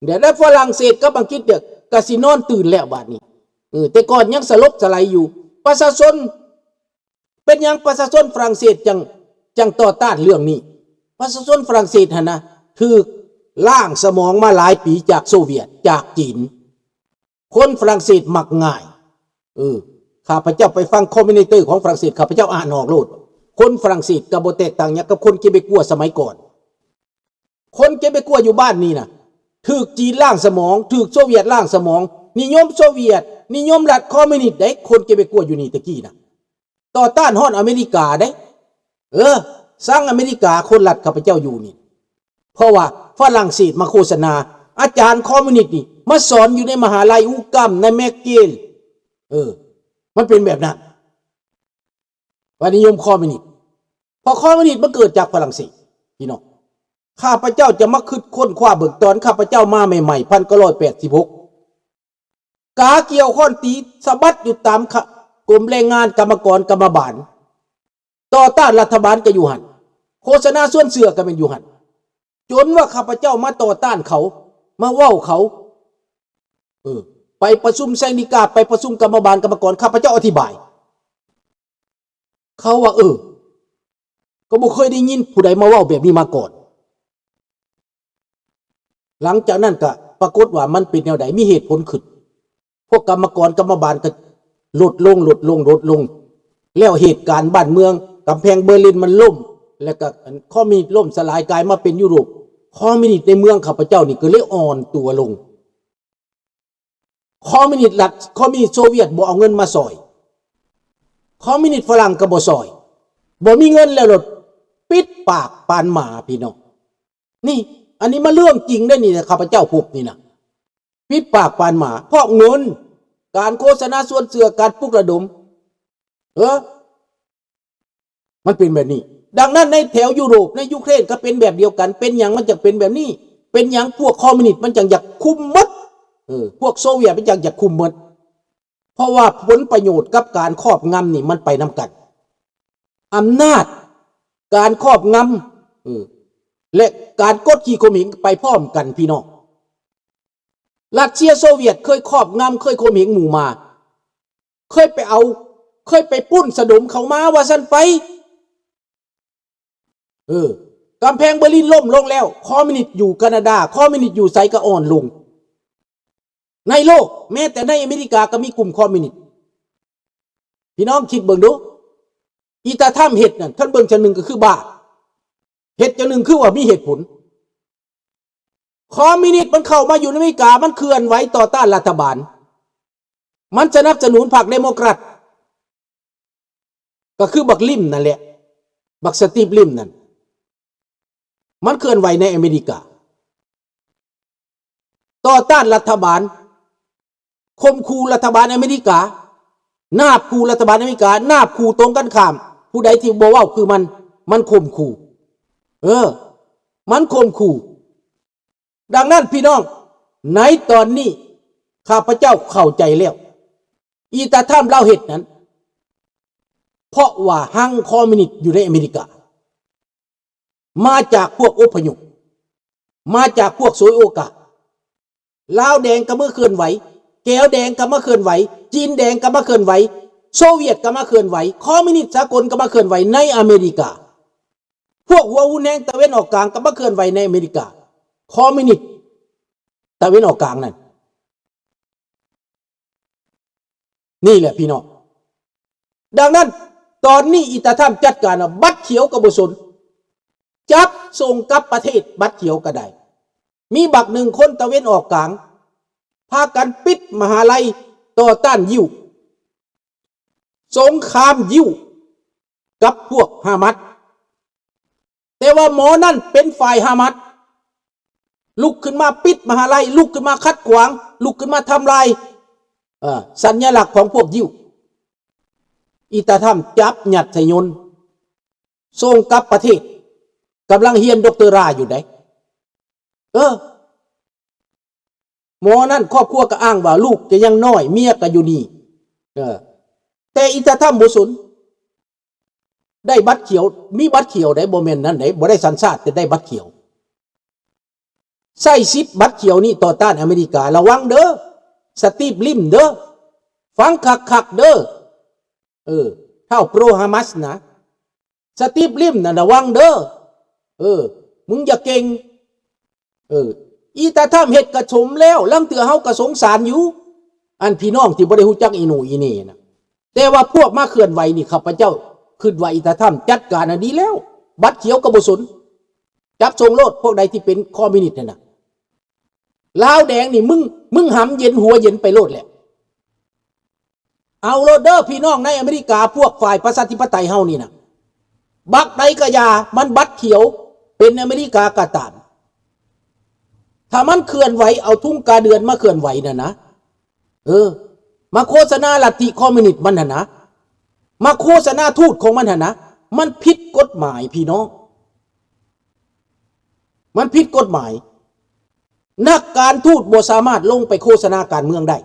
เดี๋ยวได้ฝรั่งเศสกับอังกฤษเด็กกสินอนตื่นแล้วบาดนี้แต่ก่อนยังสลบสลายอยู่ประชาชนเป็นยังประชาชนฝรั่งเศสจังต่อต้านเรื่องนี้ประชาชนฝรั่งเศสนะถูกล่างสมองมาหลายปีจากโซเวียตจากจีนคนฝรั่งเศสมักง่ายข้าพเจ้าไปฟังคอมเมนเตอร์ของฝรั่งเศสข้าพเจ้าอ่านออกโลดคนฝรั่งเศสกับโบแตกต่างอย่างกับคนเกเบกัวสมัยก่อนคนเกเบกัวอยู่บ้านนี่นะถูกจีนล่างสมองถูกโซเวียตล่างสมองนิยมโซเวียตนิยมรัฐคอมมิวนิสต์ได้คนเกเบกัวอยู่นี่ตะกี้นะต่อต้านฮอดอเมริกาได้สร้างอเมริกาคนรัฐข้าพเจ้าอยู่นี่เพราะว่าฝรั่งเศสมาโฆษณาอาจารย์คอมมิวนิสต์นี่มาสอนอยู่ในมหาลัยอูกัมในแมกเกลมันเป็นแบบนั้นว่านิยมคอมมิวนิสต์พอคอมมิวนิสต์มันเกิดจากฝรั่งเศสพี่น้องข้าพเจ้าจะมาค้นคว้าเบิกตอนข้าพเจ้ามาใหม่ๆ1986กาเกี่ยวข้อนตีสะบัดอยู่ตามกรมแรงงานกรรมกรกรรมบาลต่อต้านรัฐบาลก็อยู่หันโฆษณาส่วนเสือก็เป็นอยู่หันจนว่าข้าพเจ้ามาต่อต้านเขามาเว้าเขาไปประชุมแซงดิกาไปประชุมกรรมบาลกรรมกรข้าพเจ้าอธิบายเขาว่าก็บ่เคยได้ยินผู้ใดมาเว้าแบบนี้มาก่อนหลังจากนั้นก็ปรากฏว่ามันเป็นแนวใดมีเหตุผลขึ้นพวกกรรมกรกรรมบาลก็ลดลงแล้วเหตุการณ์บ้านเมืองกำแพงเบอร์ลินมันล่มแล้วก็คอมมิวนิสต์ล่มสลายกลายมาเป็นยุโรปคอมมิวนิสต์ในเมืองข้าพเจ้านี่ก็เลยอ่อนตัวลงคอมมิวนิสต์รัฐคอมมิวนิสต์โซเวียตบ่เอาเงินมาซอยคอมมิวนิสต์ฝรั่งก็บ่ซอยบ่มีเงินแล้วหลดปิดปากปานหมาพี่น้องนี่อันนี้มาเรื่องจริงได้นี่นะข้าพเจ้าพูดนี่นะปิดปากปานหมาเพราะเงินการโฆษณาส่วนเสือการปลุกระดมมันเป็นแบบนี้ดังนั้นในแถวยุโรปในยูเครนก็เป็นแบบเดียวกันเป็นอย่างมันจะเป็นแบบนี้เป็นอย่างพวกคอมมิวนิสต์มันจังอยากคุมหมดพวกโซเวียตมันจังอยากคุมหมดเพราะว่าผลประโยชน์กับการครอบงำนี่มันไปนำกันอำนาจการครอบงำและการกดขี่ข่มเหงไปพร้อมกันพี่น้องรัสเซียโซเวียตเคยครอบงำเคยข่มเหงหมู่มาเคยไปปุ้นสะดมเขามาว่าซั่นไปกำแพงเบอร์ลินล่มลงแล้วคอมมิวนิสต์อยู่แคนาดาคอมมิวนิสต์อยู่ไซก็อ่อนลงในโลกแม้แต่ในอเมริกาก็มีกลุ่มคอมมิวนิสต์พี่น้องคิดเบิ่งดูอีตาถ้ำเห็ดนั่นท่านเบิ่งจังหนึ่งก็คือบ้าเห็ดจังหนึ่งคือว่ามีเหตุผลคอมมิวนิสต์มันเข้ามาอยู่ในอเมริกามันเคลื่อนไหวต่อต้านรัฐบาลมันสนับสนุนพรรคเดโมแครตก็คือบักลิมนั่นแหละบักสตีฟลิมนั่นมันเคลื่อนไหวในอเมริกาต่อต้านรัฐบาลข่มขู่รัฐบาลอเมริกานาบขู่รัฐบาลอเมริกานาบขู่ตรงกันข้ามผู้ใดที่บอกว่าคือมันข่มขู่มันข่มขู่ดังนั้นพี่น้องในตอนนี้ข้าพเจ้าเข้าใจแล้วอีตาถ้ำเล่าเหตุนั้นเพราะว่าฮังคอมมิวนิสต์อยู่ในอเมริกามาจากพวกอพยพมาจากพวกสวยโอกาสลาวแดงก็มาเคลื่อนไหวแก้วแดงก็มาเคลื่อนไหวจีนแดงก็มาเคลื่อนไหวโซเวียตก็มาเคลื่อนไหวคอมมิวนิสต์สากลก็มาเคลื่อนไหวในอเมริกาพวกหัววุ่นแดงตะเวนออกกลางก็มาเคลื่อนไหวในอเมริกาคอมมิวนิสต์ตะเวนออกกลางนั่นนี่แหละพี่น้องดังนั้นตอนนี้อิตาถ้ำจัดการบัตรเขียวกับบุษนจับส่งกลับประเทศบัตรเขียวก็ได้มีบักหนึ่งคนตะเวนออกกลางพากันปิดมหาลัยต่อต้านยิวสงครามยิวกับพวกฮามัสแต่ว่าหมอนั่นเป็นฝ่ายฮามัสลุกขึ้นมาปิดมหาลัยลุกขึ้นมาคัดขวางลุกขึ้นมาทำลายสัญลักษณ์ของพวกยิวอิตาถ้ำจับหยัดใส่ยนต์ส่งกลับประเทศกำลังเรียนด็อกเตอร์ราอยู่ไหนหมอนั่นครอบครัวก็อ้างว่าลูกจะยังน้อยเมียก็อยู่นี่แต่อิตาถ้ำบุษนได้บัตรเขียวมีบัตรเขียวได้บ่แม่นนั้นไหนบ่ได้สัญชาติแต่ได้บัตรเขียว ใส่สิทธิ์บัตรเขียวนี่ต่อต้านอเมริการะวังเด้อสตีฟลิมเด้อฟังคักๆเด้อเท่าโปรฮามัสนะสตีฟลิมน่ะระวังเด้อมึงอย่าเก่งอีตาทำเฮ็ดกระชมแล้วลำเตือเฮากระสงสารอยู่อันพี่น้องที่บ่ได้ฮู้จักอีหนูอีนี่นะแต่ว่าพวกมาเคลื่อนไหวนี่ข้าพเจ้าคิดว่าอีตาทำจัดการดีแล้วบัตรเขียวก็บ่สนจับส่งโลดพวกใดที่เป็นคอมมิวนิสต์นั่นน่ะลาวแดงนี่มึงหำเย็นหัวเย็นไปโลดแหละเอาโลดเด้อพี่น้องในอเมริกาพวกฝ่ายประชาธิปไตยเฮานี่นะบักใดก็อย่ามันบัตรเขียวเป็นอเมริกาก็ตามถ้ามันเคลื่อนไหวเอาทุ่งกาเดือนมาเคลื่อนไหวน่ะนะมาโฆษณาลัทธิคอมมิวนิสต์มันน่ะนะมาโฆษณาทูตของมันน่ะนะมันผิดกฎหมายพี่น้องมันผิดกฎหมายนักการทูตบ่สามารถลงไปโฆษณาการเมืองได้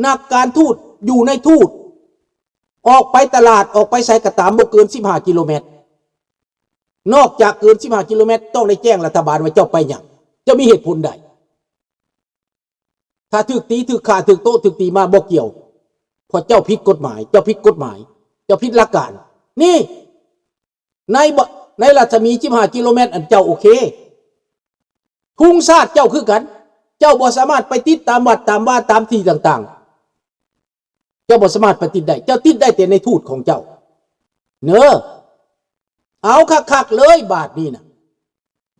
นักการทูตอยู่ในทูตออกไปตลาดออกไปใส่กระตามบ่เกิน15กิโลเมตรนอกจากเกิน15กิโลเมตรต้องได้แจ้งรัฐบาลว่าเจ้าไปหยังจะมีเหตุผลใดถ้าถูกตีถูกฆ่าถูกโต๊ะถูกตีมาบ่เกี่ยวเพราะเจ้าผิดกฎหมายเจ้าผิดกฎหมายเจ้าผิดหลักการนี่ในรัศมี15กิโลเมตรอันเจ้าโอเคทุ่งชาติเจ้าคือกันเจ้าบ่สามารถไปติดตามวัดตามว่าตามที่ต่างๆเจ้าบ่สามารถไปติดได้เจ้าติดได้แต่ในทูตของเจ้าเนอะเอาคักๆเลยบาทนี้นะ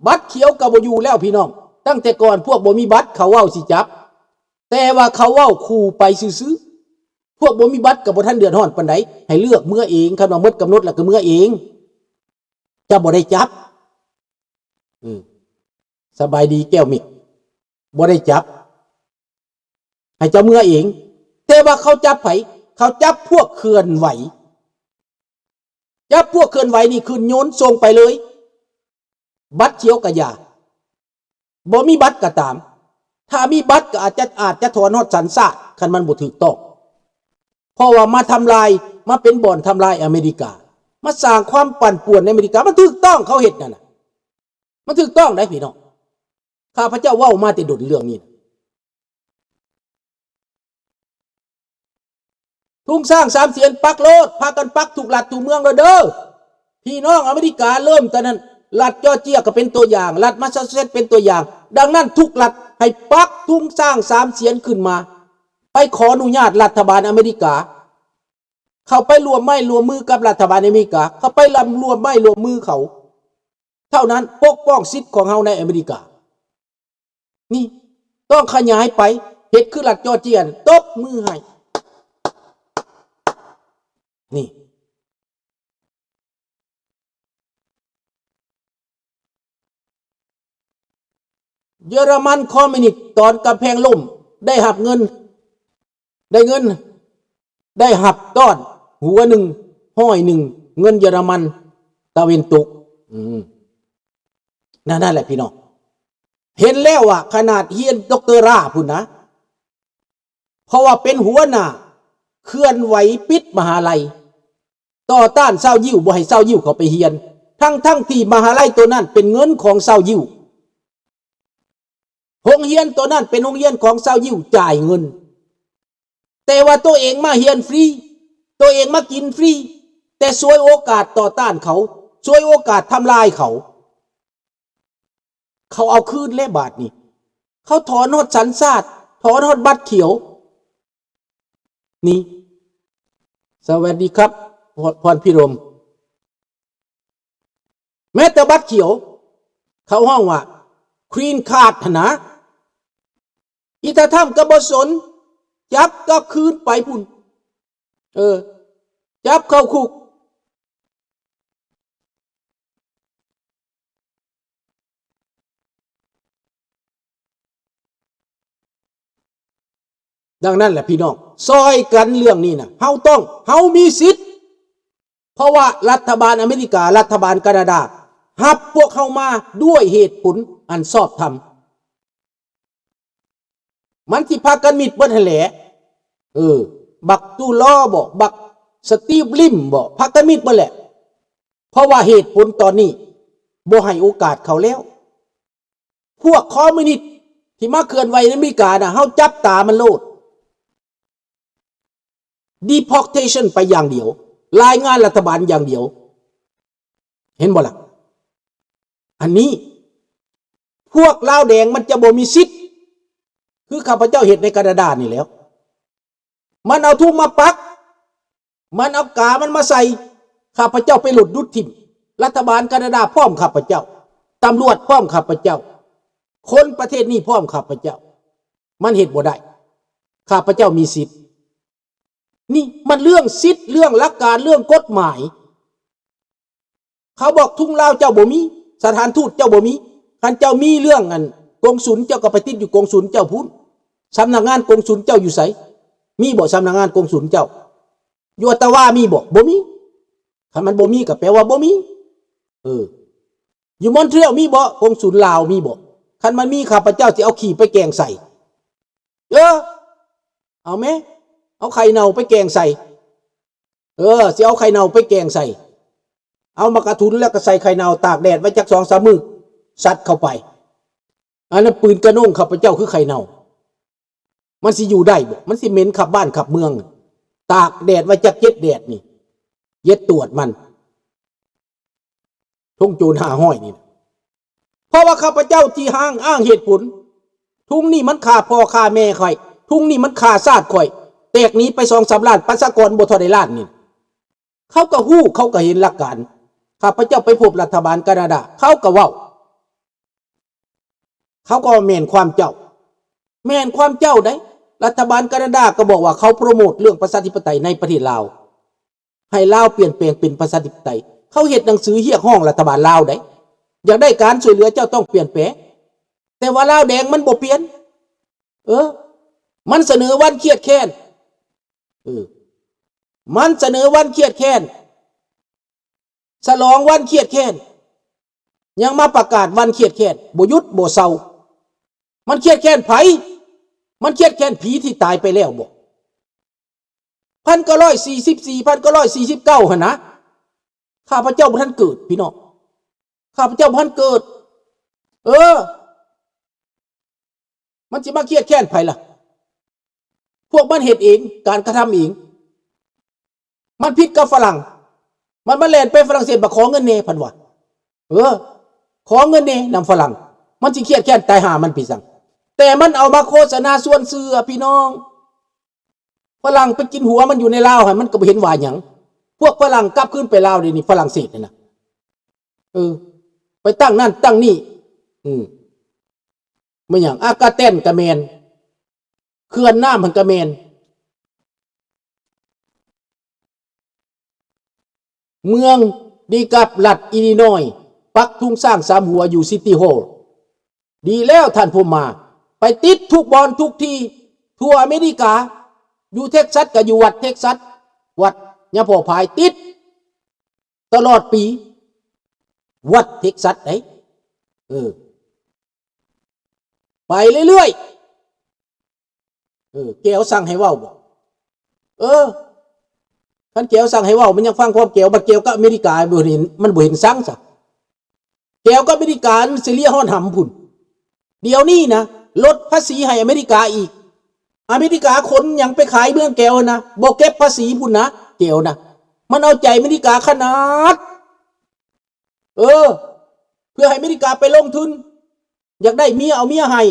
บัตรเขียวกับบ่อยู่แล้วพี่น้องตั้งแต่ก่อนพวกบ่มีบัตรเขาเว้าสิจับแต่ว่าเขาเว้าขู่ไปซื้อพวกบ่มีบัตรกับบ่ทันเดือดร้อนปานใดให้เลือกเมื่อเองคันว่าหมดกำหนดแล้วก็เมื่อเองจะบ่ได้จับสบายดีแก้วมิกบ่ได้จับให้เจ้าเมื่อเองแต่ว่าเขาจับไผเขาจับพวกเคลื่อนไหวจับพวกเคลื่อนไหวนี่คือโยนส่งไปเลยบัตรเขียวก็อย่าบ่มีบัตรก็ตามถ้ามีบัตรก็อาจจะถอนฮอดสัญชาติคันมันบ่ถูกต้องเพราะว่ามาทำลายมาเป็นบ่อนทำลายอเมริกามาสร้างความปั่นป่วนในอเมริกามันถูกต้องเขาเฮ็ดนั่นน่ะมันถูกต้องได้พี่น้องข้าพเจ้าเว้ามาแต่ดนเรื่องนี้ทุ่งสร้าง3 เสียนปักโลดพากันปักทุกรัฐทุกเมืองเด้อพี่น้องอเมริกาเริ่มแต่นั้นรัฐจอร์เจียก็เป็นตัวอย่างรัฐแมสซาชูเซตส์เป็นตัวอย่างดังนั้นทุกรัฐให้ปักทุ่งสร้าง3 เสียนขึ้นมาไปขออนุญาตรัฐบาลอเมริกาเข้าไปรวมไม้รวมมือกับรัฐบาลอเมริกาเข้าไปรวมไม้รวมมือเขาเท่านั้นปกป้องสิทธิ์ของเฮาในอเมริกานี่ต้องขยายไปเฮ็ดคือรัฐจอร์เจียตบมือให้นี่เยอรมันคอมมิวนิสต์ตอนกำแพงล่มได้หับเงินได้หับต้อนหัวหนึ่งห้อยหนึ่งเงินเยอรมันตะเวนตกนั่นแหละพี่น้องเห็นแล้วว่าขนาดเฮียนดร.ราพุ่นนะเพราะว่าเป็นหัวหน้าเคลื่อนไหวปิดมหาลัยต่อต้านเศร้ายิ่วบ่ให้เศร้ายิ่วเขาไปเฮียนทั้งที่มหาลัยตัวนั้นเป็นเงินของเศร้ายิ่วโรงเรียนตัวนั้นเป็นโรงเรียนของเศร้ายิ่วจ่ายเงินแต่ว่าตัวเองมาเรียนฟรีตัวเองมากินฟรีแต่ช่วยโอกาสต่อต้านเขาช่วยโอกาสทำลายเขาเอาคืนและบาทนี่เขาถอนฮอดสัญชาติถอนฮอดบัตรเขียวนี่สวัสดีครับพรพิรมแม้แต่บัตรเขียวเขาห้องว่าคลีนคาร์ดนะอีตาถ้ำกบสนจับก็คืนไปพุ่นจับเข้าคุกดังนั้นแหละพี่น้องซอยกันเรื่องนี้นะเฮามีสิทธิ์เพราะว่ารัฐบาลอเมริการัฐบาลแคนาดาหับพวกเขามาด้วยเหตุผลอันชอบธรรมมันที่พากันมิดเบิดแหละบักตูล้อบอกบักสตีฟลิมบอกพากันมิดเบิดแหละเพราะว่าเหตุผลตอนนี้บ่ให้โอกาสเขาแล้ว พวกคอมมิวนิสต์ที่มาเคลื่อนไหวในอเมริกาน่ะเฮาจับตามันโลด deportation ไปอย่างเดียวรายงานรัฐบาลอย่างเดียวเห็นบ่ล่ะอันนี้พวกลาวแดงมันจะบ่มีสิทธิ์คือข้าพเจ้าเห็นในแคนาดานี่แล้วมันเอาทุ่มมาปักมันเอากามันมาใส่ข้าพเจ้าไปหลุดดุดทิ่มรัฐบาลแคนาดาพร้อมข้าพเจ้าตำรวจพร้อมข้าพเจ้าคนประเทศนี้พร้อมข้าพเจ้ามันเฮ็ดบ่ได้ข้าพเจ้ามีสิทธิ์นี่มันเรื่องสิทธิ์เรื่องหลักการเรื่องกฎหมายเขาบอกทุ่งลาวเจ้าบ่มีสถานทูตเจ้าบ่มีคันเจ้ามีเรื่องอันกงสุลเจ้าก็ไปติดอยู่กงสุลเจ้าพูนสำนักงานกงสุลเจ้าอยู่ไสมีบ่สำนักงานกงสุลเจ้าอยู่ออตตาวามีบ่มีคันมันบ่มีก็แปลว่าบ่มีอยู่มอนทรีออลมีบ่กงสุลลาวมีบ่คันมันมีข้าพเจ้าสิเอาขี้ไปแกงใส่เอาไหมเอาไข่เน่าไปแกงใส่สิเอาไข่เน่าไปแกงใส่เอามากระทุนแล้วก็ใส่ไข่เน่าตากแดดไว้จัก 2-3 มื้อซัดเข้าไปอันนั้นปืนกระโน่งข้าพเจ้าคือไข่เน่ามันสิอยู่ได้บ่มันสิเหม็นขับบ้านขับเมืองตากแดดไว้จัก7 แดดนี่เย็ดตรวจมันทุ่งโจร5 ห้อยนี่เพราะว่าข้าพเจ้าที่ห้างอ้างเหตุผลทุ่งนี่มันฆ่าพ่อฆ่าแม่ข่อยทุ่งนี่มันฆ่าชาติข่อยแตกนี้ไป 2-3 ล้านประชากรบ่เท่าใดล้านนี่เขาก็ฮู้เขาก็เห็นหลักการข้าพเจ้าไปพบรัฐบาลแคนาดาเขาก็เว้าเขาก็แม่นความเจ้าแม่นความเจ้าได้รัฐบาลแคนาดาก็บอกว่าเขาโปรโมทเรื่องประชาธิปไตยในประเทศลาวให้ลาวเปลี่ยนแปลงเป็นประชาธิปไตยเขาเฮ็ดหนังสือเรียกร้องรัฐบาลลาวได้อยากได้การช่วยเหลือเจ้าต้องเปลี่ยนแปลงแต่ว่าลาวแดงมันบ่เปลี่ยนมันเสนอวันเครียดแค้นมันเสนอวันเครียดแค้นฉลองวันเครียดแค้นยังมาประกาศวันเครียดแค้นบ่หยุดบ่เศร้ามันเครียดแค้นไผมันเครียดแค้นผีที่ตายไปแล้วบ่1944 1949หั่นนะข้าพเจ้าบ่ทันเกิดพี่น้องข้าพเจ้าบ่ทันเกิดมันสิมาเครียดแค้นไผล่ะพวกมันเฮ็ดเองการกระทำเองมันผิดกับฝรั่งมันมาแล่นไปฝรั่งเศสมาขอเงินเนพันว่าขอเงินเนนำฝรั่งมันสิเครียดแค้นตายหามันปีสังแต่มันเอามาโฆษณาส่วนเสือพี่น้องฝรั่งไปกินหัวมันอยู่ในลาวให้มันก็บ่เห็นว่าหยังพวกฝรั่งกลับขึ้นไปลาวเดี๋ยวนี้ฝรั่งเศสนี่นะไปตั้งนั่นตั้งนี่ไม่หยังอากาเต้นกะแมนเขื่อนน้ำมันกะแมนเมืองดีกับรัฐอิลลินอยส์ปักธงสร้าง3 หัวอยู่ซิตี้ฮอลล์ดีแล้วท่านผู้มาไปติดทุกบอนทุกที่ทั่วอเมริกาอยู่เท็กซัสก็อยู่วัดเท็กซัสวัดยะโพพายติดตลอดปีวัดเท็กซัสไหนไปเรื่อยๆแก้วสั่งให้เว้าบ่คันแก้วสั่งให้เว้ามันยังฟังความแก้วบัดแก้วก็อเมริกาบ่เห็นมันบ่เห็นสั่งซะแก้วก็อเมริกาสิเลียฮ้อนหำพุ่นเดี๋ยวนี้นะลดภาษีให้อเมริกาอีกอเมริกาคนยังไปขายเมืองแก้วนะบ่เก็บภาษีพุ่นนะแก้วนะมันเอาใจอเมริกาขนาดเพื่อให้อเมริกาไปลงทุนอยากได้เมียเอาเมียให้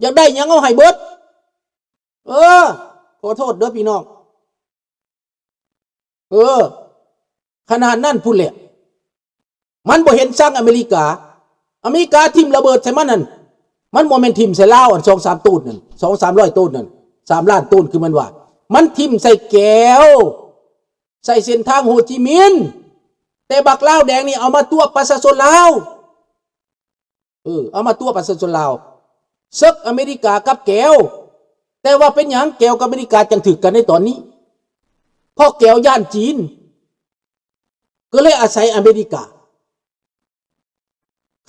อยากได้หยังเอาให้เบิดขอโทษเด้อพี่น้องขนาดนั้นพุ่นแหละมันบ่เห็นสั่งอเมริกาทิ่มระเบิดใส่มันนั่นมันบ่แม่นทิ่มใส่ลาวอัน 2-3 ตูนนั่น 200-300 ตูนนั่น3 ล้านตูนคือมันว่ามันทิ่มใส่แก้วใส่เส้นทางโฮจิมินห์แต่บักลาวแดงนี่เอามาตัวประชาชนลาวเอามาตัวประชาชนลาวซึกอเมริกากับแก้วแต่ว่าเป็นหยังแก้วกับอเมริกาจังถึกกันในตอนนี้เพราะแก้วย่านจีนก็เลยอาศัยอเมริกา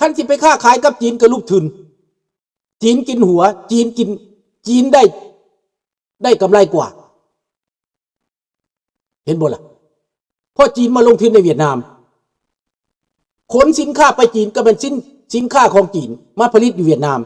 คันสิไปค้าขายกับจีนก็ลูกทุนจีนกินหัวจีนได้กำไรกว่าเห็นบ่ล่ะเพราะจีนมาลงทุนในเวียดนามขนสินค้าไปจีนก็เป็น สินค้าของจีนมาผลิตอยู่เวียดนาม